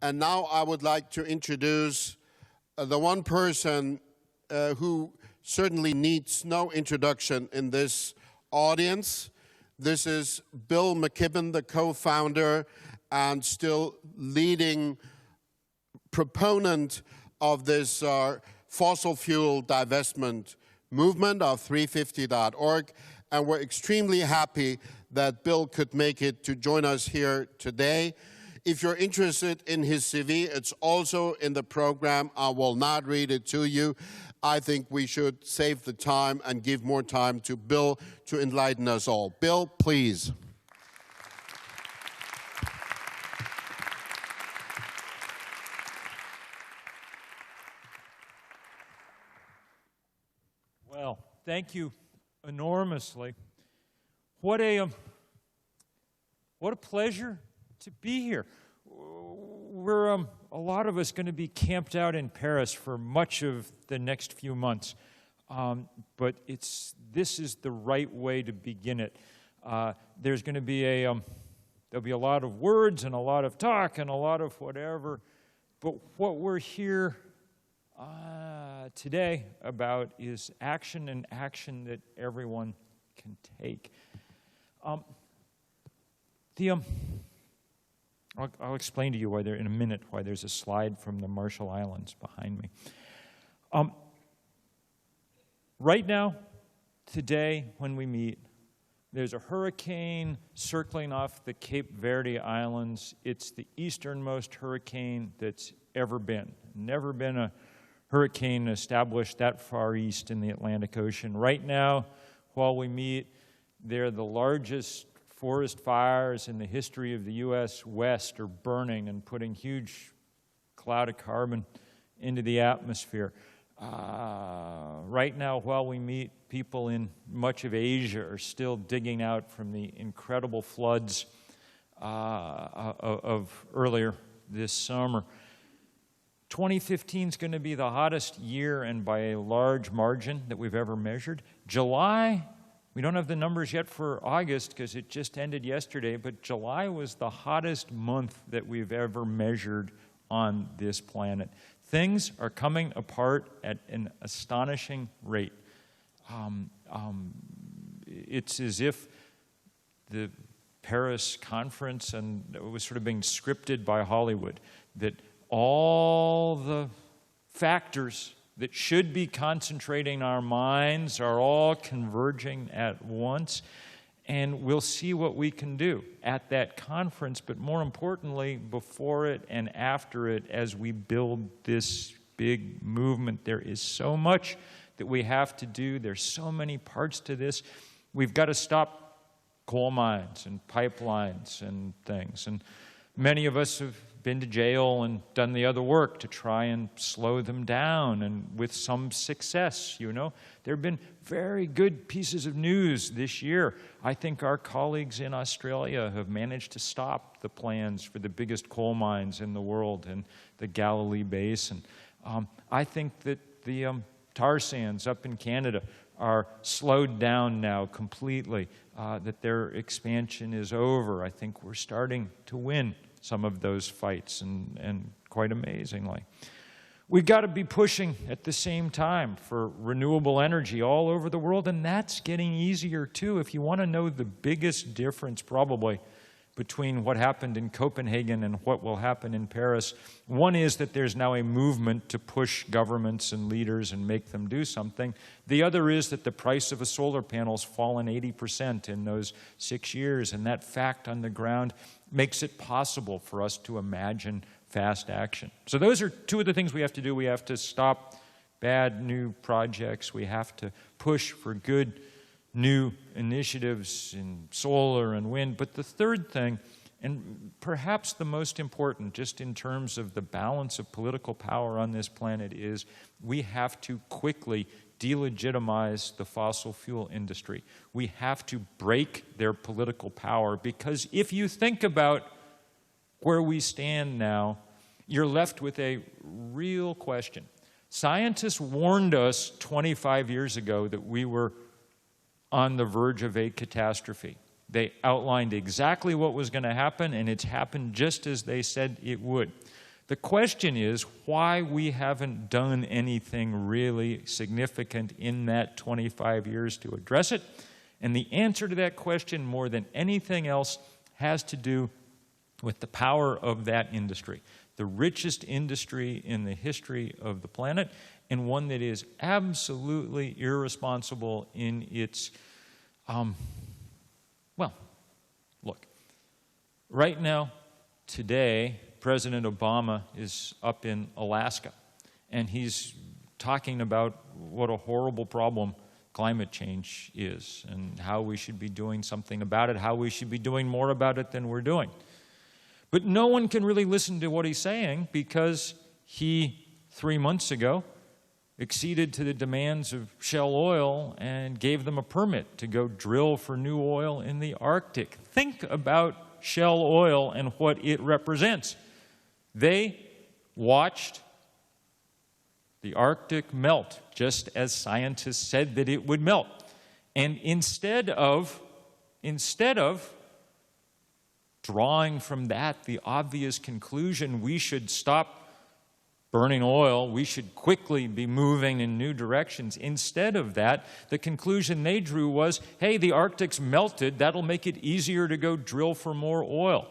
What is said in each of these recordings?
And now I would like to introduce the one person who certainly needs no introduction in this audience. This is Bill McKibben, the co-founder and still leading proponent of this fossil fuel divestment movement of 350.org. And we're extremely happy that Bill could make it to join us here today. If you're interested in his CV, it's also in the program. I will not read it to you. I think we should save the time and give more time to Bill to enlighten us all. Bill, please. Well, thank you enormously. What a pleasure to be here. We're a lot of us going to be camped out in Paris for much of the next few months, but this is the right way to begin it. There's going to be there'll be a lot of words and a lot of talk and a lot of whatever, but what we're here today about is action, and action that everyone can take. I'll explain to you why in a minute why there's a slide from the Marshall Islands behind me. Right now, today, when we meet, there's a hurricane circling off the Cape Verde Islands. It's the easternmost hurricane that's ever been. Never been a hurricane established that far east in the Atlantic Ocean. Right now, while we meet, they're the largest forest fires in the history of the U.S. West are burning and putting huge cloud of carbon into the atmosphere. Right now, while we meet, people in much of Asia are still digging out from the incredible floods of earlier this summer. 2015 is going to be the hottest year, and by a large margin, that we've ever measured. July, we don't have the numbers yet for August because it just ended yesterday, but July was the hottest month that we've ever measured on this planet. Things are coming apart at an astonishing rate. It's as if the Paris conference and it was sort of being scripted by Hollywood, that all the factors that should be concentrating our minds are all converging at once, and we'll see what we can do at that conference, but more importantly, before it and after it as we build this big movement. There is so much that we have to do. There's so many parts to this. We've got to stop coal mines and pipelines and things, and many of us have been to jail and done the other work to try and slow them down, and with some success, you know. There have been very good pieces of news this year. I think our colleagues in Australia have managed to stop the plans for the biggest coal mines in the world in the Galilee Basin. I think that the tar sands up in Canada are slowed down now completely, that their expansion is over. I think we're starting to win some of those fights, and quite amazingly. We've got to be pushing at the same time for renewable energy all over the world, and that's getting easier too. If you want to know the biggest difference probably between what happened in Copenhagen and what will happen in Paris, one is that there's now a movement to push governments and leaders and make them do something. The other is that the price of a solar panel's fallen 80% in those 6 years, and that fact on the ground makes it possible for us to imagine fast action. So those are two of the things we have to do. We have to stop bad new projects. We have to push for good new initiatives in solar and wind. But the third thing, and perhaps the most important, just in terms of the balance of political power on this planet, is we have to quickly delegitimize the fossil fuel industry. We have to break their political power, because if you think about where we stand now, you're left with a real question. Scientists warned us 25 years ago that we were on the verge of a catastrophe. They outlined exactly what was going to happen, and it's happened just as they said it would. The question is why we haven't done anything really significant in that 25 years to address it. And the answer to that question, more than anything else, has to do with the power of that industry. The richest industry in the history of the planet, and one that is absolutely irresponsible in its, well, look, right now, today, President Obama is up in Alaska, and he's talking about what a horrible problem climate change is and how we should be doing something about it, how we should be doing more about it than we're doing. But no one can really listen to what he's saying because he, 3 months ago, acceded to the demands of Shell Oil and gave them a permit to go drill for new oil in the Arctic. Think about Shell Oil and what it represents. They watched the Arctic melt, just as scientists said that it would melt. And instead of drawing from that the obvious conclusion we should stop burning oil, we should quickly be moving in new directions, instead of that, the conclusion they drew was, hey, the Arctic's melted, that'll make it easier to go drill for more oil.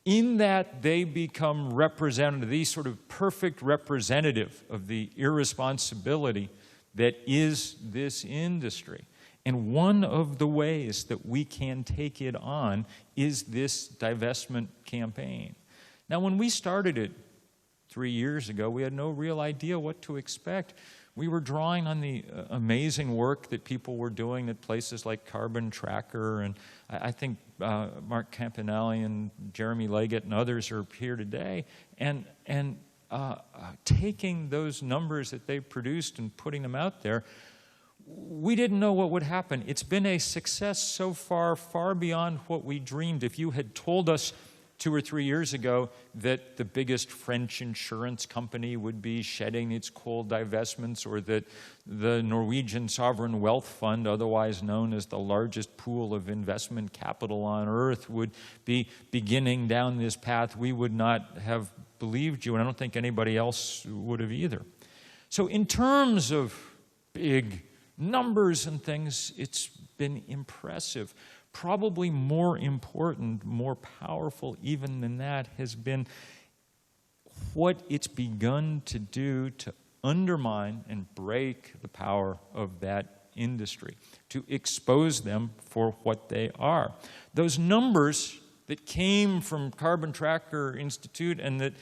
In that, they become representative, the sort of perfect representative of the irresponsibility that is this industry. And one of the ways that we can take it on is this divestment campaign. Now, when we started it 3 years ago, we had no real idea what to expect. We were drawing on the amazing work that people were doing at places like Carbon Tracker, and I think Mark Campanelli and Jeremy Leggett and others are here today, and taking those numbers that they produced and putting them out there. We didn't know what would happen. It's been a success so far, far beyond what we dreamed. If you had told us 2 or 3 years ago that the biggest French insurance company would be shedding its coal divestments, or that the Norwegian Sovereign Wealth Fund, otherwise known as the largest pool of investment capital on earth, would be beginning down this path, we would not have believed you, and I don't think anybody else would have either. So in terms of big numbers and things, it's been impressive. Probably more important, more powerful even than that has been what it's begun to do to undermine and break the power of that industry, to expose them for what they are. Those numbers that came from Carbon Tracker Institute and that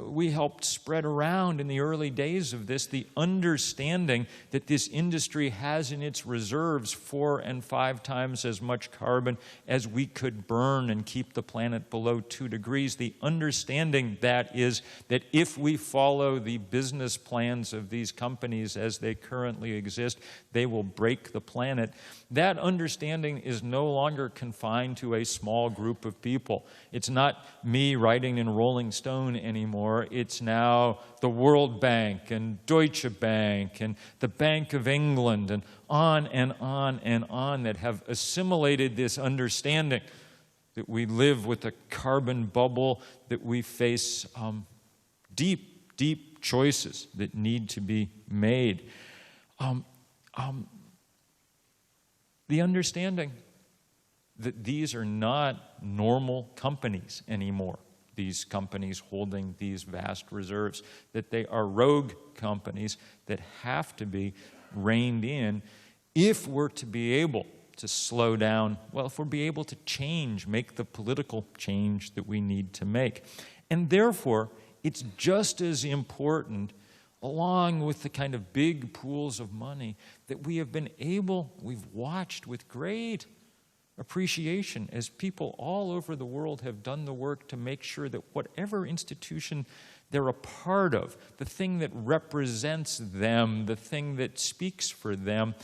we helped spread around in the early days of this, the understanding that this industry has in its reserves 4 and 5 times as much carbon as we could burn and keep the planet below 2 degrees. The understanding that is that if we follow the business plans of these companies as they currently exist, they will break the planet. That understanding is no longer confined to a small group of people. It's not me writing in Rolling Stone anymore. It's now the World Bank and Deutsche Bank and the Bank of England and on and on and on that have assimilated this understanding that we live with a carbon bubble, that we face deep, deep choices that need to be made. The understanding that these are not normal companies anymore, these companies holding these vast reserves, that they are rogue companies that have to be reined in if we're to be able to slow down, well, if we're be able to change, make the political change that we need to make. And therefore, it's just as important, along with the kind of big pools of money, that we have been able, we've watched with great appreciation as people all over the world have done the work to make sure that whatever institution they're a part of, the thing that represents them, the thing that speaks for them,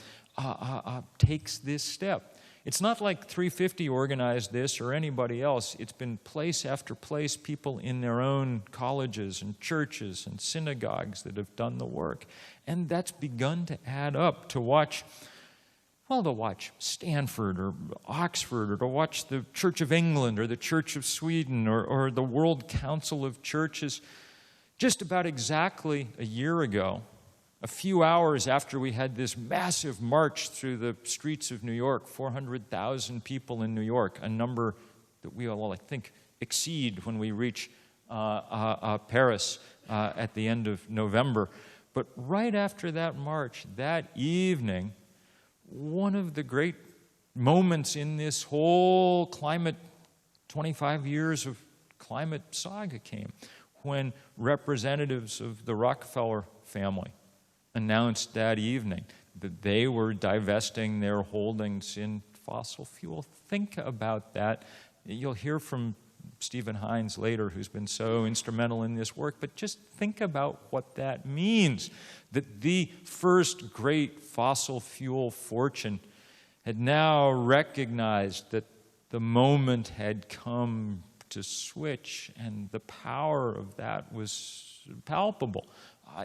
takes this step. It's not like 350 organized this or anybody else. It's been place after place, people in their own colleges and churches and synagogues that have done the work. And that's begun to add up, to watch, well, to watch Stanford or Oxford, or to watch the Church of England or the Church of Sweden or the World Council of Churches. Just about exactly a year ago, a few hours after we had this massive march through the streets of New York, 400,000 people in New York, a number that we all, I think, exceed when we reach Paris at the end of November. But right after that march, that evening, one of the great moments in this whole climate, 25 years of climate saga came, when representatives of the Rockefeller family announced that evening that they were divesting their holdings in fossil fuel. Think about that. You'll hear from Stephen Hines later, who's been so instrumental in this work, but just think about what that means, that the first great fossil fuel fortune had now recognized that the moment had come to switch, and the power of that was palpable.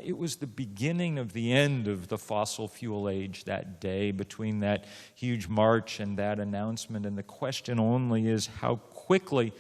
It was the beginning of the end of the fossil fuel age that day, between that huge march and that announcement. And the question only is how quickly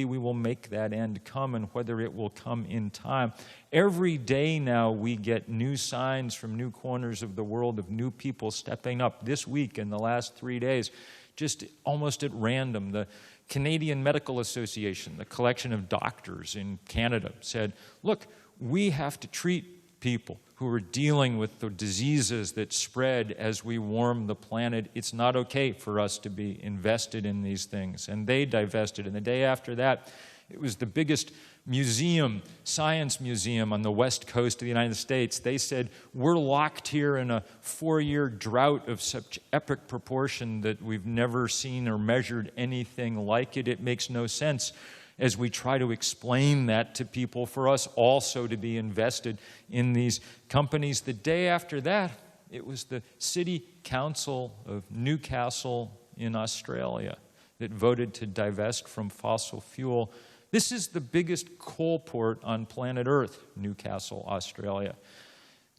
we will make that end come, and whether it will come in time. Every day now we get new signs from new corners of the world of new people stepping up. This week, in the last 3 days, just almost at random, the Canadian Medical Association, the collection of doctors in Canada, said, look, we have to treat people who are dealing with the diseases that spread as we warm the planet. It's not okay for us to be invested in these things. And they divested. And the day after that, it was the biggest museum, science museum on the west coast of the United States. They said, we're locked here in a 4-year drought of such epic proportion that we've never seen or measured anything like it. It makes no sense, as we try to explain that to people, for us also to be invested in these companies. The day after that, it was the City Council of Newcastle in Australia that voted to divest from fossil fuel. This is the biggest coal port on planet Earth, Newcastle, Australia.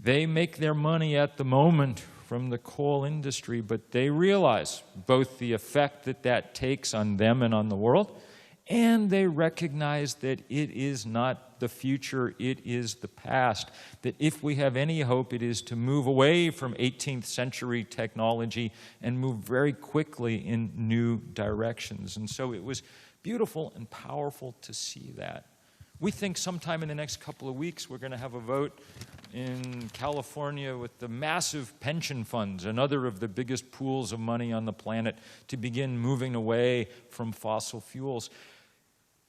They make their money at the moment from the coal industry, but they realize both the effect that that takes on them and on the world, and they recognize that it is not the future, it is the past. That if we have any hope, it is to move away from 18th century technology and move very quickly in new directions. And so it was beautiful and powerful to see that. We think sometime in the next couple of weeks we're going to have a vote in California with the massive pension funds, another of the biggest pools of money on the planet, to begin moving away from fossil fuels.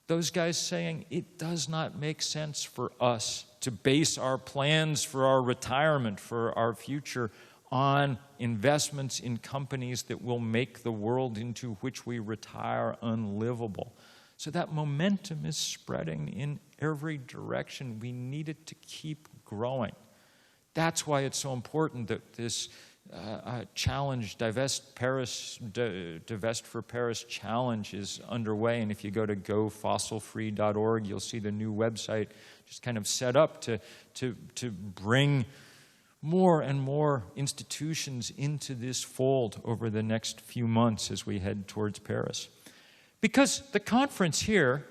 Those guys saying it does not make sense for us to base our plans for our retirement, for our future, on investments in companies that will make the world into which we retire unlivable. So that momentum is spreading in every direction. We need it to keep growing. That's why it's so important that this challenge, Divest for Paris challenge is underway. And if you go to gofossilfree.org, you'll see the new website just kind of set up to bring more and more institutions into this fold over the next few months as we head towards Paris. Because the conference here,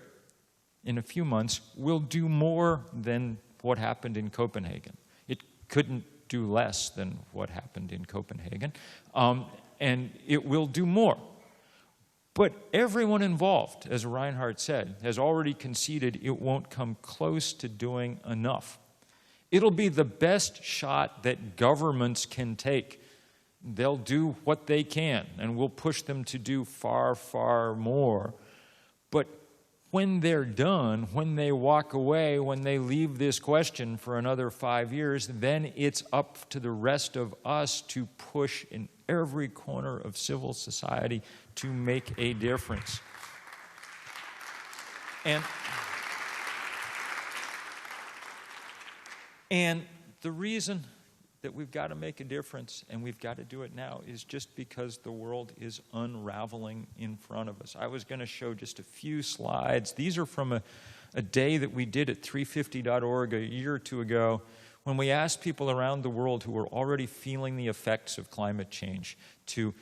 in a few months, will do more than what happened in Copenhagen. It couldn't do less than what happened in Copenhagen, and it will do more. But everyone involved, as Reinhard said, has already conceded it won't come close to doing enough. It'll be the best shot that governments can take. They'll do what they can, and we'll push them to do far, far more. But when they're done, when they walk away, when they leave this question for another 5 years, then it's up to the rest of us to push in every corner of civil society to make a difference. And the reason that we've got to make a difference, and we've got to do it now, is just because the world is unraveling in front of us. I was going to show just a few slides. These are from a day that we did at 350.org a year or two ago, when we ask people around the world who are already feeling the effects of climate change to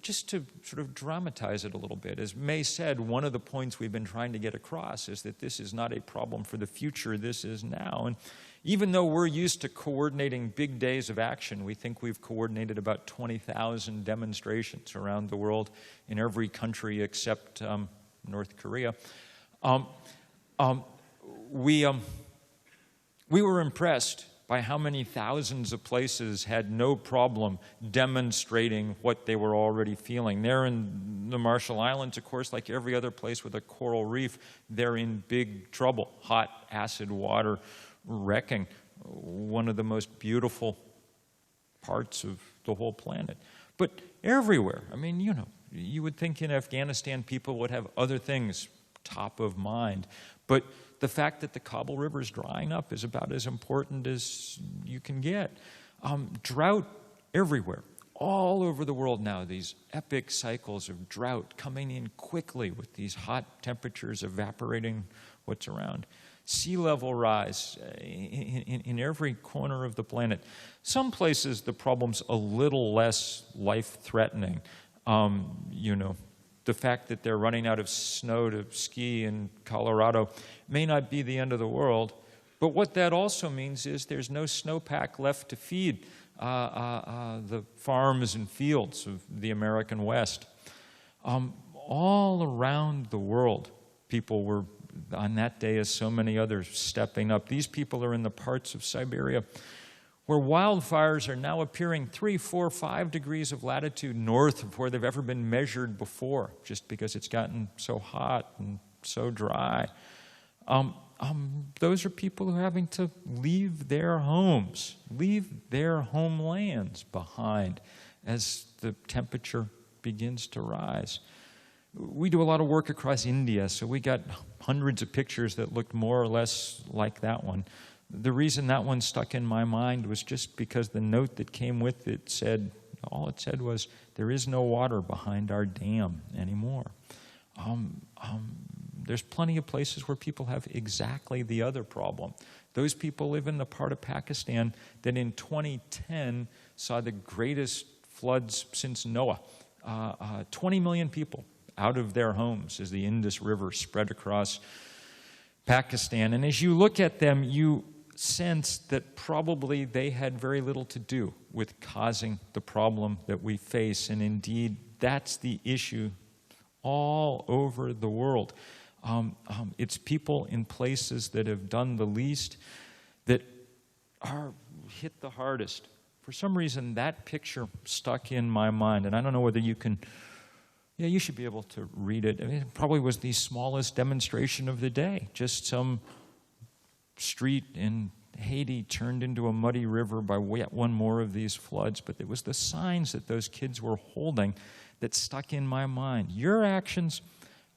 just to sort of dramatize it a little bit. As May said, one of the points we've been trying to get across is that this is not a problem for the future, this is now. And even though we're used to coordinating big days of action, we think we've coordinated about 20,000 demonstrations around the world in every country except North Korea. We were impressed by how many thousands of places had no problem demonstrating what they were already feeling. There in the Marshall Islands, of course, like every other place with a coral reef, they're in big trouble. Hot acid water wrecking one of the most beautiful parts of the whole planet. But everywhere, I mean, you know, you would think in Afghanistan people would have other things top of mind. But the fact that the Kabul River is drying up is about as important as you can get. Drought everywhere, all over the world now, these epic cycles of drought coming in quickly with these hot temperatures evaporating what's around. Sea level rise in every corner of the planet. Some places the problem's a little less life-threatening. You know, the fact that they're running out of snow to ski in Colorado may not be the end of the world, but what that also means is there's no snowpack left to feed the farms and fields of the American West. All around the world, people were, on that day as so many others, stepping up. These people are in the parts of Siberia where wildfires are now appearing 3, 4, 5 degrees of latitude north of where they've ever been measured before, just because it's gotten so hot and so dry. Those are people who are having to leave their homes, leave their homelands behind as the temperature begins to rise. We do a lot of work across India, so we got hundreds of pictures that looked more or less like that one. The reason that one stuck in my mind was just because the note that came with it said, all it said was, there is no water behind our dam anymore. There's plenty of places where people have exactly the other problem. Those people live in the part of Pakistan that in 2010 saw the greatest floods since Noah. 20 million people out of their homes as the Indus River spread across Pakistan. And as you look at them, you sense that probably they had very little to do with causing the problem that we face. And indeed, that's the issue all over the world. It's people in places that have done the least that are hit the hardest. For some reason, that picture stuck in my mind. And I don't know whether you can, yeah, you should be able to read it. I mean, it probably was the smallest demonstration of the day. Just some street in Haiti turned into a muddy river by yet one more of these floods. But it was the signs that those kids were holding that stuck in my mind. Your actions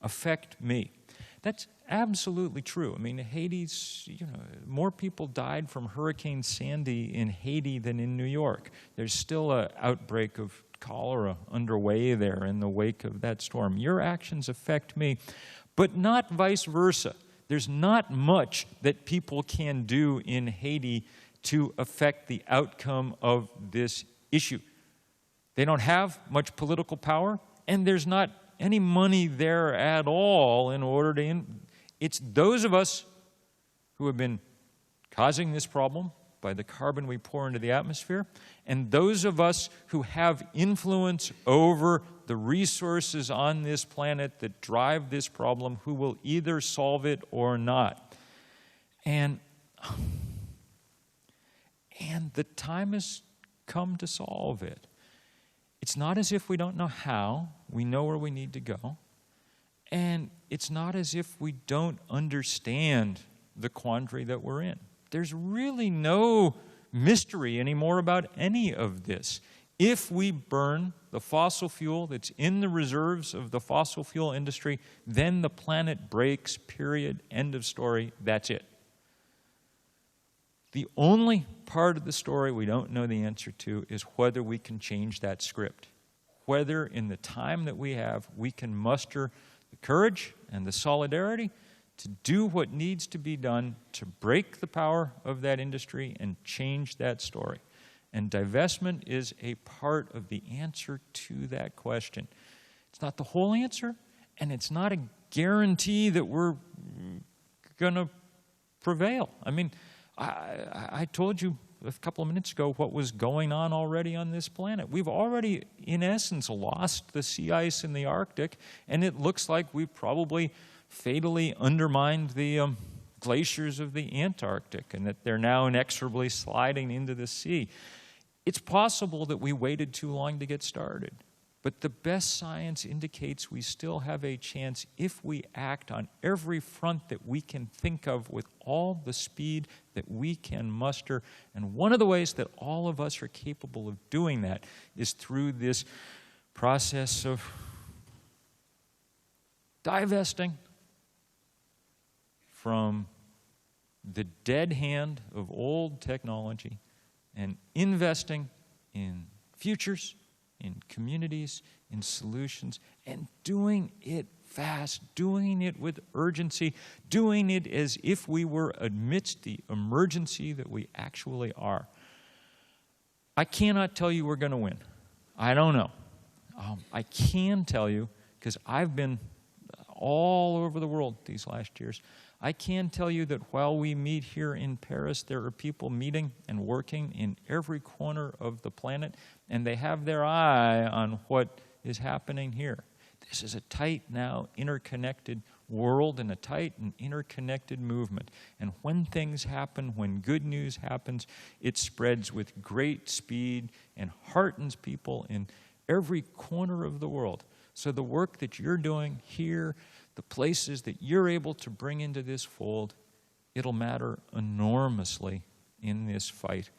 affect me. That's absolutely true. I mean, Haiti's, you know, more people died from Hurricane Sandy in Haiti than in New York. There's still an outbreak of cholera underway there in the wake of that storm. Your actions affect me, but not vice versa. There's not much that people can do in Haiti to affect the outcome of this issue. They don't have much political power, and there's not any money there at all in order to... It's those of us who have been causing this problem by the carbon we pour into the atmosphere, and those of us who have influence over the resources on this planet that drive this problem, who will either solve it or not. And the time has come to solve it. It's not as if we don't know how. We know where we need to go. And it's not as if we don't understand the quandary that we're in. There's really no mystery anymore about any of this. If we burn the fossil fuel that's in the reserves of the fossil fuel industry, then the planet breaks, period, end of story, that's it. The only part of the story we don't know the answer to is whether we can change that script. Whether in the time that we have, we can muster the courage and the solidarity to do what needs to be done to break the power of that industry and change that story. And divestment is a part of the answer to that question. It's not the whole answer, and it's not a guarantee that we're going to prevail. I mean, I told you a couple of minutes ago what was going on already on this planet. We've already, in essence, lost the sea ice in the Arctic, and it looks like we've probably fatally undermined the glaciers of the Antarctic, and that they're now inexorably sliding into the sea. It's possible that we waited too long to get started. But the best science indicates we still have a chance if we act on every front that we can think of with all the speed that we can muster. And one of the ways that all of us are capable of doing that is through this process of divesting from the dead hand of old technology and investing in futures, in communities, in solutions, and doing it fast, doing it with urgency, doing it as if we were amidst the emergency that we actually are. I cannot tell you we're going to win. I don't know. I can tell you, because I've been all over the world these last years, I can tell you that while we meet here in Paris, there are people meeting and working in every corner of the planet, and they have their eye on what is happening here. This is a tight, now interconnected world and a tight and interconnected movement. And when things happen, when good news happens, it spreads with great speed and heartens people in every corner of the world. So the work that you're doing here, the places that you're able to bring into this fold, it'll matter enormously in this fight.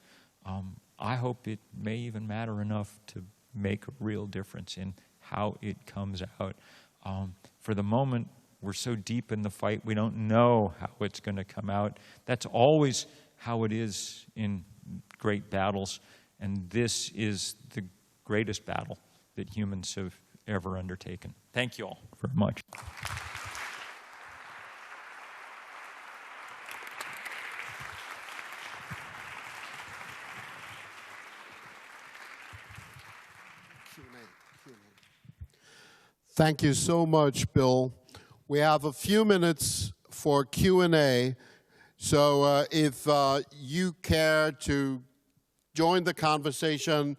I hope it may even matter enough to make a real difference in how it comes out. For the moment, we're so deep in the fight, we don't know how it's going to come out. That's always how it is in great battles, and this is the greatest battle that humans have ever undertaken. Thank you all very much. Thank you so much, Bill. We have a few minutes for Q&A. So if you care to join the conversation,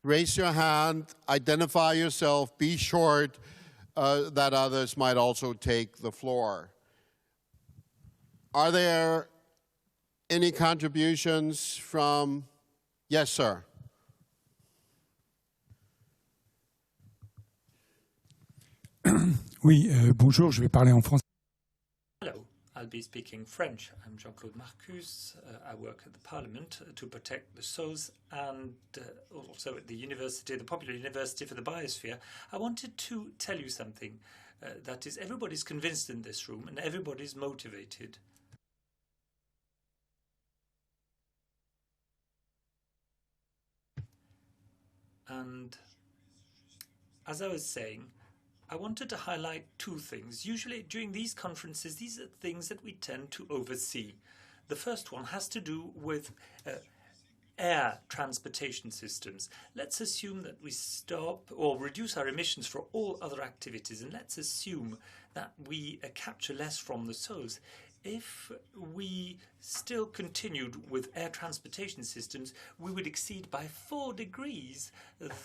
raise your hand, identify yourself, be short, that others might also take the floor. Are there any contributions from... Yes, sir. Oui, bonjour, je vais parler en français. Hello, I'll be speaking French. I'm Jean-Claude Marcus. I work at the Parliament to protect the souls and also at the university, the Popular University for the Biosphere. I wanted to tell you something. That is, everybody's convinced in this room and everybody's motivated. And as I was saying, I wanted to highlight two things. Usually during these conferences, these are things that we tend to oversee. The first one has to do with air transportation systems. Let's assume that we stop or reduce our emissions for all other activities, and let's assume that we capture less from the soils. If we still continued with air transportation systems, we would exceed by 4 degrees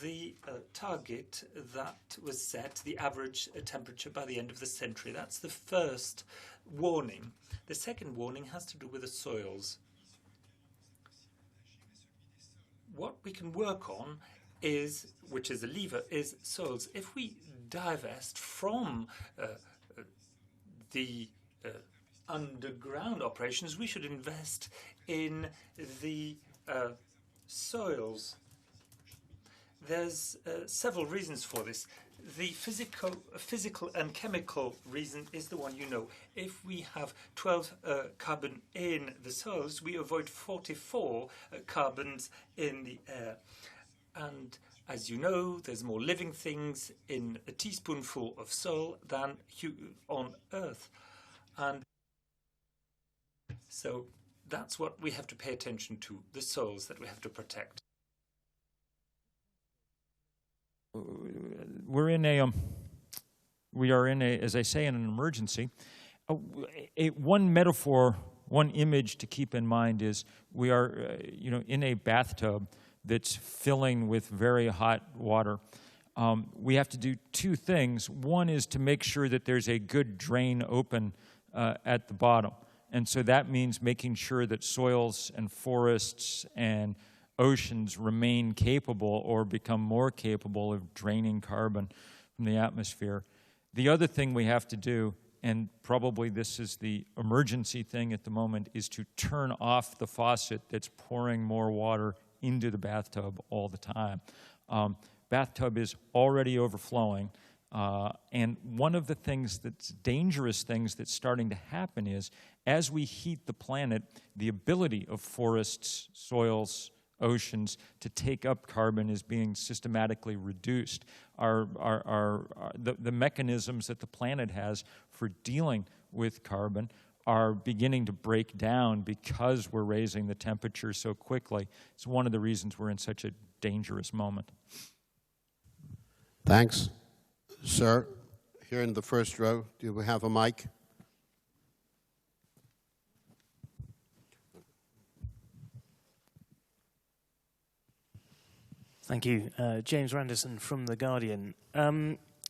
the target that was set, the average temperature by the end of the century. That's the first warning. The second warning has to do with the soils. What we can work on is, which is a lever, is soils. If we divest from the underground operations, we should invest in the soils. There's several reasons for this. The physical and chemical reason is the one you know. If we have 12 carbon in the soils, we avoid 44 carbons in the air. And as you know, there's more living things in a teaspoonful of soil than on Earth. And so that's what we have to pay attention to, the soils that we have to protect. We are in a, as I say, in an emergency. One metaphor, one image to keep in mind is we are, in a bathtub that's filling with very hot water. We have to do two things. One is to make sure that there's a good drain open at the bottom. And so that means making sure that soils and forests and oceans remain capable or become more capable of draining carbon from the atmosphere. The other thing we have to do, and probably this is the emergency thing at the moment, is to turn off the faucet that's pouring more water into the bathtub all the time. Bathtub is already overflowing. And one of the things that's dangerous things that's starting to happen is, as we heat the planet, the ability of forests, soils, oceans to take up carbon is being systematically reduced. The mechanisms that the planet has for dealing with carbon are beginning to break down because we're raising the temperature so quickly. It's one of the reasons we're in such a dangerous moment. Thanks. Sir, here in the first row, do we have a mic? Thank you. James Randerson from The Guardian.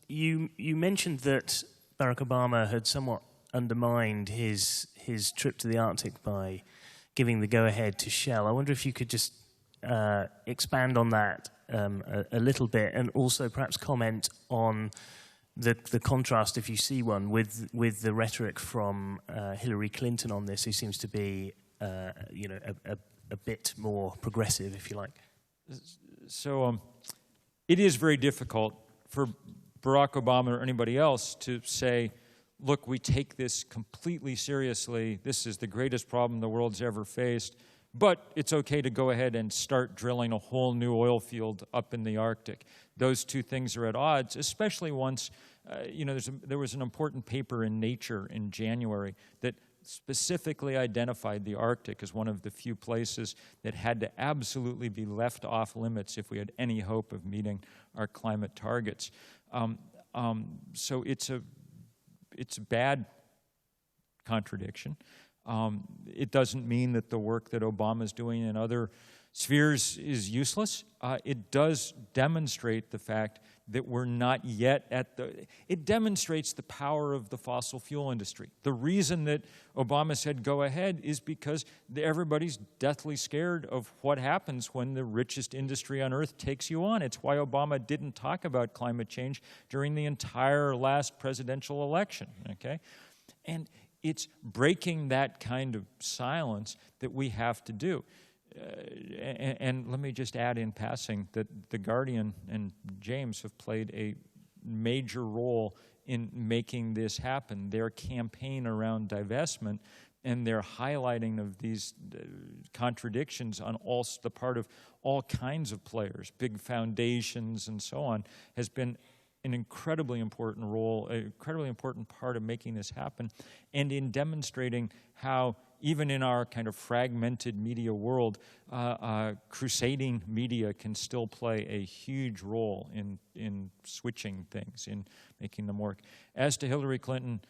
You mentioned that Barack Obama had somewhat undermined his trip to the Arctic by giving the go-ahead to Shell. I wonder if you could just expand on that a little bit, and also perhaps comment on the contrast, if you see one, with the rhetoric from Hillary Clinton on this, who seems to be a bit more progressive, if you like. So it is very difficult for Barack Obama or anybody else to say, look, we take this completely seriously. This is the greatest problem the world's ever faced. But it's okay to go ahead and start drilling a whole new oil field up in the Arctic. Those two things are at odds, especially once, there was an important paper in Nature in January that specifically identified the Arctic as one of the few places that had to absolutely be left off limits if we had any hope of meeting our climate targets. So it's a bad contradiction. It doesn't mean that the work that Obama's doing in other spheres is useless. It does demonstrate the fact that we're not yet it demonstrates the power of the fossil fuel industry. The reason that Obama said go ahead is because everybody's deathly scared of what happens when the richest industry on earth takes you on. It's why Obama didn't talk about climate change during the entire last presidential election, okay? And it's breaking that kind of silence that we have to do. And let me just add in passing that The Guardian and James have played a major role in making this happen. Their campaign around divestment and their highlighting of these contradictions on the part of all kinds of players, big foundations and so on, has been an incredibly important role, an incredibly important part of making this happen, and in demonstrating how, even in our kind of fragmented media world, crusading media can still play a huge role in switching things, in making them work. As to Hillary Clinton,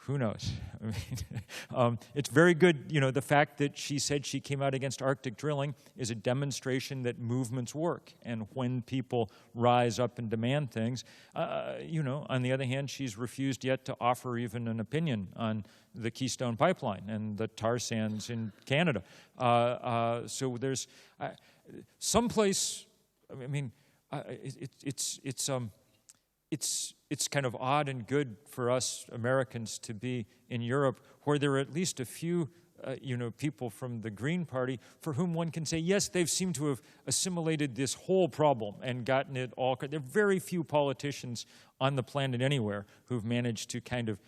who knows? I mean, it's very good, the fact that she said she came out against Arctic drilling is a demonstration that movements work. And when people rise up and demand things, on the other hand, she's refused yet to offer even an opinion on the Keystone Pipeline and the tar sands in Canada. So there's someplace, I mean, it's kind of odd and good for us Americans to be in Europe, where there are at least a few, people from the Green Party for whom one can say, yes, they've seemed to have assimilated this whole problem and gotten it all. There are very few politicians on the planet anywhere who've managed to kind of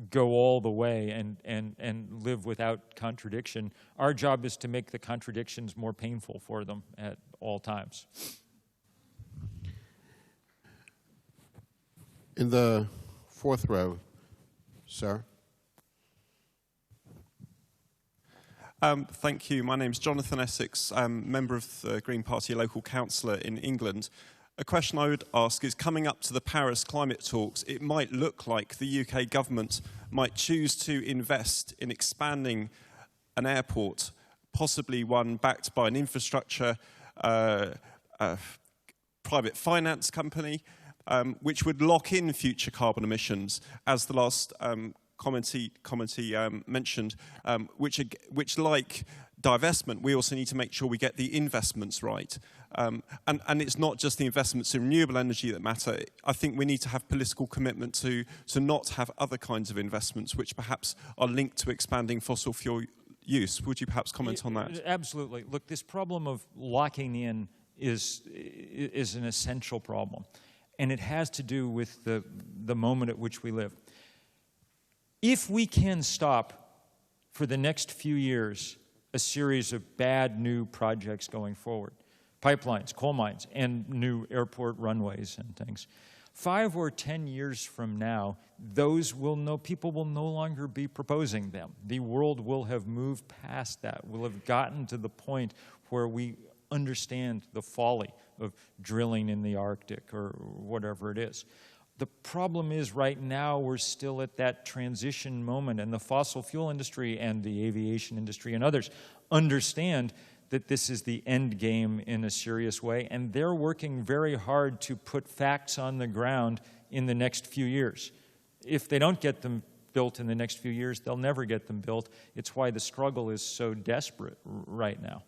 go all the way and live without contradiction. Our job is to make the contradictions more painful for them at all times. In the fourth row, sir. Thank you. My name's Jonathan Essex. I'm member of the Green Party local councillor in England. A question I would ask is, coming up to the Paris climate talks, it might look like the UK government might choose to invest in expanding an airport, possibly one backed by an infrastructure private finance company, which would lock in future carbon emissions, as the last commentee mentioned, which like divestment, we also need to make sure we get the investments right. And it's not just the investments in renewable energy that matter. I think we need to have political commitment to not have other kinds of investments which perhaps are linked to expanding fossil fuel use. Would you perhaps comment on that? Absolutely. Look, this problem of locking in is an essential problem. And it has to do with the moment at which we live. If we can stop for the next few years a series of bad new projects going forward, pipelines, coal mines, and new airport runways and things, 5 or 10 years from now, people will no longer be proposing them. The world will have moved past that. We'll have gotten to the point where we understand the folly of drilling in the Arctic or whatever it is. The problem is right now we're still at that transition moment, and the fossil fuel industry and the aviation industry and others understand that this is the end game in a serious way, and they're working very hard to put facts on the ground in the next few years. If they don't get them built in the next few years, they'll never get them built. It's why the struggle is so desperate right now.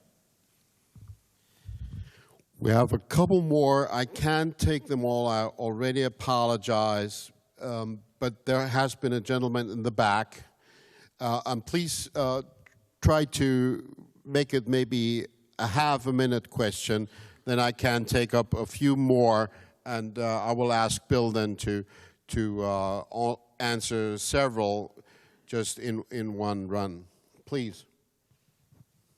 We have a couple more. I can't take them all. I already apologize, but there has been a gentleman in the back. And please try to make it maybe a half-a-minute question. Then I can take up a few more, and I will ask Bill then to answer several just in one run. Please.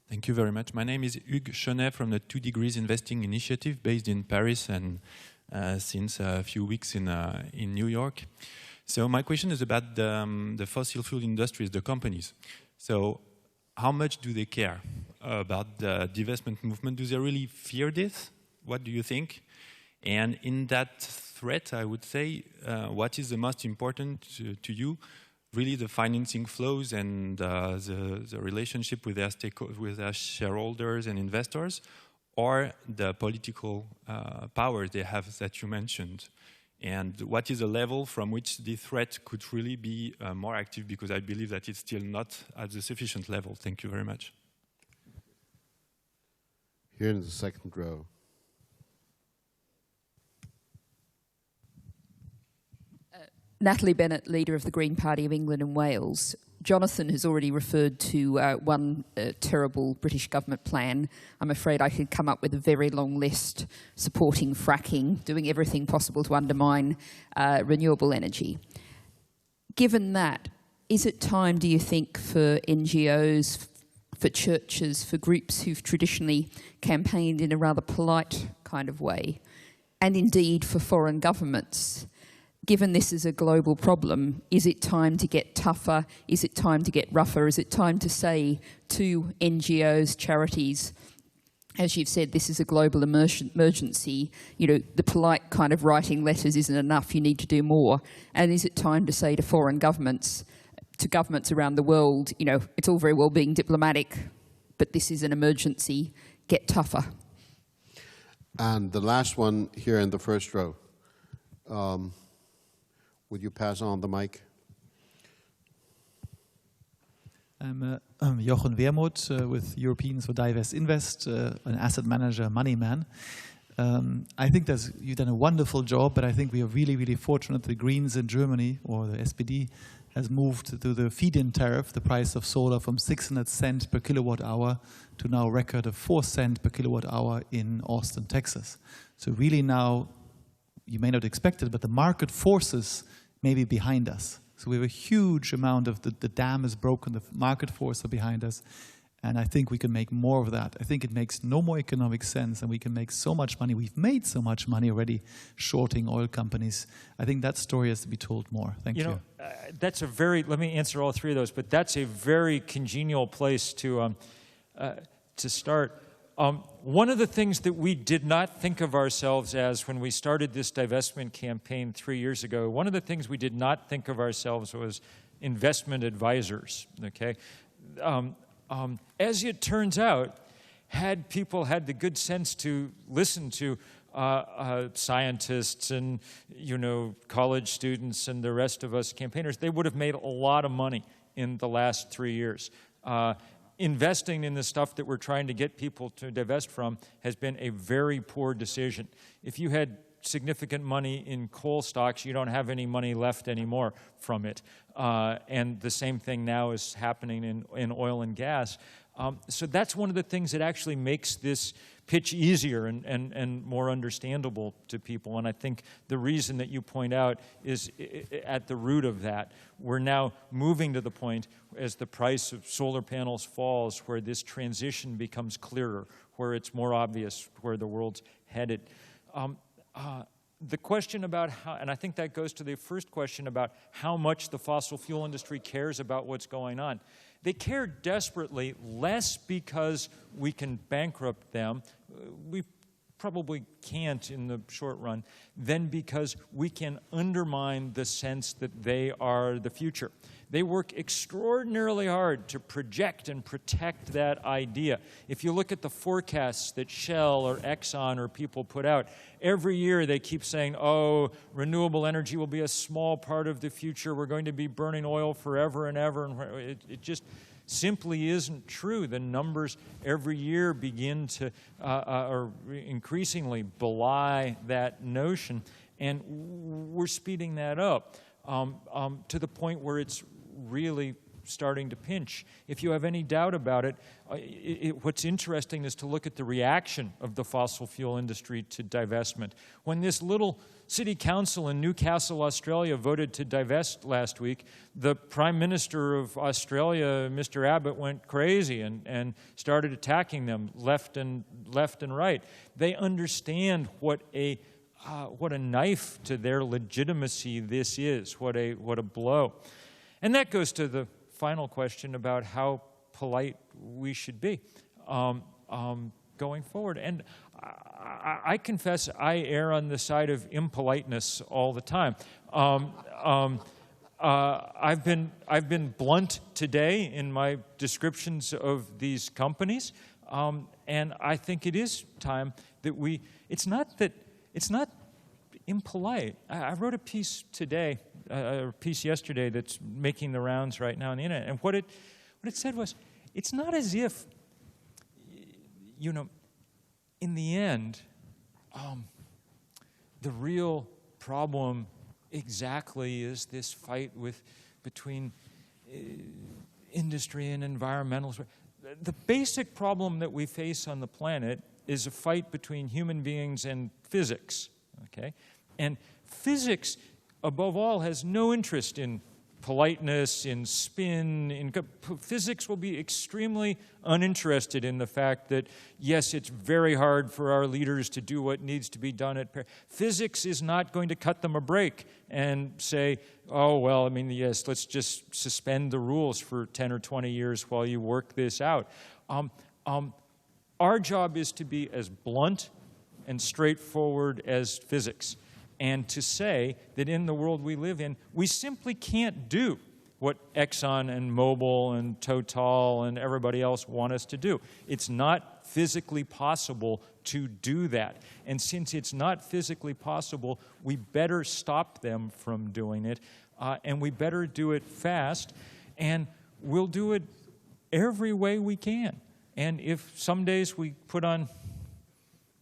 Thank you very much. My name is Hugues Chenet from the 2 Degrees Investing Initiative based in Paris and since a few weeks in New York. So my question is about the fossil fuel industries, the companies. So how much do they care about the divestment movement? Do they really fear this? What do you think? And in that threat, I would say, what is the most important to you? Really the financing flows and the relationship with their shareholders and investors, or the political power they have that you mentioned? And what is the level from which the threat could really be more active? Because I believe that it's still not at the sufficient level. Thank you very much. Here in the second row. Natalie Bennett, leader of the Green Party of England and Wales. Jonathan has already referred to one terrible British government plan. I'm afraid I could come up with a very long list supporting fracking, doing everything possible to undermine renewable energy. Given that, is it time, do you think, for NGOs, for churches, for groups who've traditionally campaigned in a rather polite kind of way, and indeed for foreign governments, given this is a global problem, is it time to get tougher? Is it time to get rougher? Is it time to say to NGOs, charities, as you've said, this is a global emergency, you know, the polite kind of writing letters isn't enough, you need to do more. And is it time to say to foreign governments, to governments around the world, you know, it's all very well being diplomatic, but this is an emergency, get tougher. And the last one here in the first row. Would you pass on the mic? I'm Jochen Wermuth with Europeans for Divestment, an asset manager, money man. I think you've done a wonderful job, but I think we are really, really fortunate the Greens in Germany, or the SPD, has moved to the feed-in tariff, the price of solar, from 600 cents per kilowatt hour to now a record of 4 cents per kilowatt hour in Austin, Texas. So really now, you may not expect it, but the market forces may be behind us. So we have a huge amount of the dam is broken, the market forces are behind us. And I think we can make more of that. I think it makes no more economic sense, and we can make so much money. We've made so much money already shorting oil companies. I think that story has to be told more. Thank you. That's a very, let me answer all three of those, but that's a very congenial place to start. One of the things that we did not think of ourselves as when we started this divestment campaign 3 years ago, one of the things we did not think of ourselves was investment advisors, okay? As it turns out, had people had the good sense to listen to scientists and, college students and the rest of us campaigners, they would have made a lot of money in the last 3 years. Investing in the stuff that we're trying to get people to divest from has been a very poor decision. If you had significant money in coal stocks, you don't have any money left anymore from it. And the same thing now is happening in oil and gas. So that's one of the things that actually makes this pitch easier and more understandable to people. And I think the reason that you point out is at the root of that. We're now moving to the point as the price of solar panels falls where this transition becomes clearer, where it's more obvious where the world's headed. The question about how, and I think that goes to the first question about how much the fossil fuel industry cares about what's going on. They care desperately, less because we can bankrupt them, we probably can't in the short run, than because we can undermine the sense that they are the future. They work extraordinarily hard to project and protect that idea. If you look at the forecasts that Shell or Exxon or people put out, every year they keep saying, oh, renewable energy will be a small part of the future. We're going to be burning oil forever and ever. And it just simply isn't true. The numbers every year begin to, or increasingly belie that notion. And we're speeding that up to the point where it's really starting to pinch. If you have any doubt about it, what's interesting is to look at the reaction of the fossil fuel industry to divestment. When this little city council in Newcastle, Australia, voted to divest last week, the Prime Minister of Australia, Mr. Abbott, went crazy and started attacking them left and right. They understand what a knife to their legitimacy this is, what a blow. And that goes to the final question about how polite we should be going forward. And I confess I err on the side of impoliteness all the time. I've been blunt today in my descriptions of these companies, and I think it is time that we. It's not impolite. I wrote a piece today, a piece yesterday that's making the rounds right now on the internet, and what it said was, it's not as if, in the end, the real problem exactly is this fight between industry and environmentalists. The basic problem that we face on the planet is a fight between human beings and physics, okay? And physics, above all, has no interest in politeness, in spin. Physics will be extremely uninterested in the fact that, yes, it's very hard for our leaders to do what needs to be done at Paris. Physics is not going to cut them a break and say, oh, well, yes, let's just suspend the rules for 10 or 20 years while you work this out. Our job is to be as blunt and straightforward as physics, and to say that in the world we live in, we simply can't do what Exxon and Mobil and Total and everybody else want us to do. It's not physically possible to do that. And since it's not physically possible, we better stop them from doing it, and we better do it fast, and we'll do it every way we can. And if some days we put on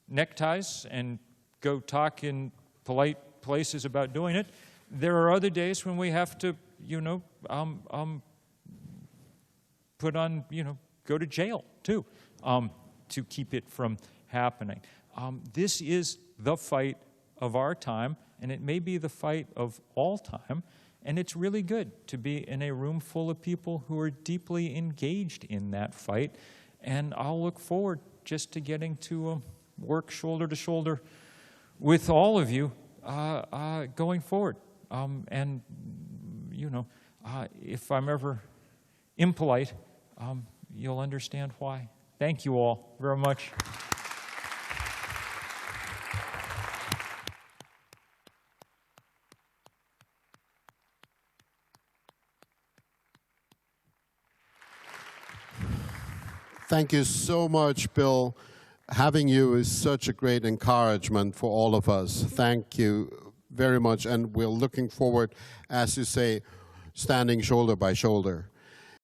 neckties and go talk in polite places about doing it, there are other days when we have to, put on, go to jail too, to keep it from happening. This is the fight of our time, and it may be the fight of all time, And it's really good to be in a room full of people who are deeply engaged in that fight. And I'll look forward just to getting to work shoulder to shoulder with all of you going forward. And, you know, if I'm ever impolite, you'll understand why. Thank you all very much. Thank you so much, Bill. Having you is such a great encouragement for all of us. Thank you very much, and we're looking forward, as you say, standing shoulder by shoulder.